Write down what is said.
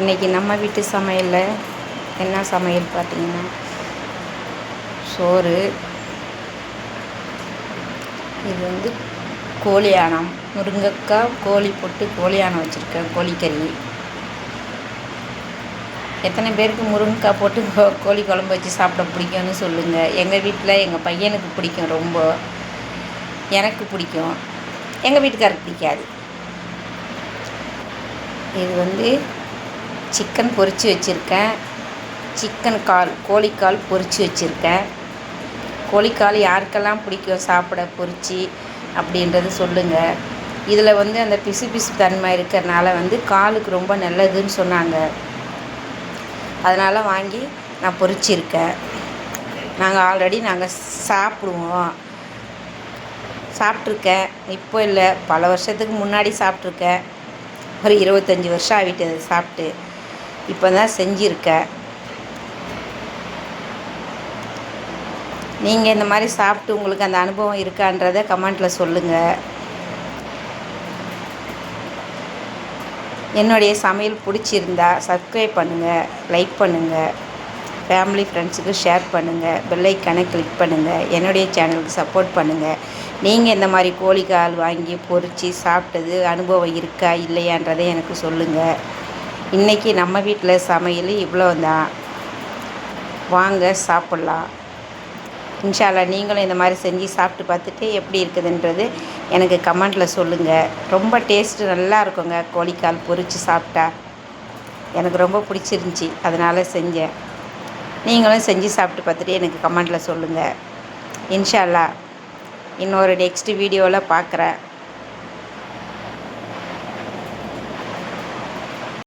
இன்றைக்கி நம்ம வீட்டு சமையலில் என்ன சமையல் பார்த்திங்கன்னா, சோறு. இது கோழியானம், முருங்கைக்காய் கோழி போட்டு கோழியானம் வச்சுருக்கேன். கோழிக்கறி. எத்தனை பேருக்கு முருங்கைக்காய் போட்டு கோழி குழம்பு வச்சு சாப்பிட பிடிக்கும்னு சொல்லுங்கள். எங்கள் வீட்டில் எங்கள் பையனுக்கு பிடிக்கும், ரொம்ப. எனக்கு பிடிக்கும், எங்கள் வீட்டுக்காருக்கு பிடிக்காது. இது சிக்கன் பொரித்து வச்சுருக்கேன். சிக்கன் கால், கோழிக்கால் பொரித்து வச்சுருக்கேன். கோழிக்கால் யாருக்கெல்லாம் பிடிக்கும் சாப்பிட பொரித்து அப்படின்றது சொல்லுங்கள். இதில் அந்த பிசு பிசு தன்மை இருக்கிறனால காலுக்கு ரொம்ப நல்லதுன்னு சொன்னாங்க. அதனால் வாங்கி நான் பொரிச்சிருக்கேன். நாங்கள் ஆல்ரெடி சாப்பிடுவோம். சாப்பிட்ருக்கேன், இப்போ இல்லை, பல வருஷத்துக்கு முன்னாடி சாப்பிட்ருக்கேன். ஒரு 25 வருஷம் ஆகிட்டு அதை சாப்பிட்டு. இப்போ தான் செஞ்சுருக்கேன். நீங்கள் இந்த மாதிரி சாப்பிட்டு உங்களுக்கு அந்த அனுபவம் இருக்கான்றதை கமெண்ட்டில் சொல்லுங்கள். என்னுடைய சமையல் பிடிச்சிருந்தா சப்ஸ்கிரைப் பண்ணுங்கள், லைக் பண்ணுங்கள், ஃபேமிலி ஃப்ரெண்ட்ஸுக்கு ஷேர் பண்ணுங்கள், பெல் ஐக்கானை கிளிக் பண்ணுங்கள். என்னுடைய சேனலுக்கு சப்போர்ட் பண்ணுங்கள். நீங்கள் இந்த மாதிரி கோழிக்கால் வாங்கி பொரித்து சாப்பிட்டது அனுபவம் இருக்கா இல்லையான்றதை எனக்கு சொல்லுங்கள். இன்றைக்கி நம்ம வீட்டில் சமையல் இவ்வளோ தான். வாங்க சாப்பிட்லாம். இன்ஷா அல்லாஹ் நீங்களும் இந்த மாதிரி செஞ்சு சாப்பிட்டு பார்த்துட்டு எப்படி இருக்குதுன்றது எனக்கு கமெண்ட்டில் சொல்லுங்கள். ரொம்ப டேஸ்ட்டு நல்லா இருக்குங்க. கோழிக்கால் பொரித்து சாப்பிட்டா எனக்கு ரொம்ப பிடிச்சிருந்துச்சி, அதனால் செஞ்சேன். நீங்களும் செஞ்சு சாப்பிட்டு பார்த்துட்டு எனக்கு கமெண்ட்டில் சொல்லுங்கள். இன்ஷா அல்லாஹ் இன்னொரு நெக்ஸ்ட் வீடியோவில் பார்க்குறேன்.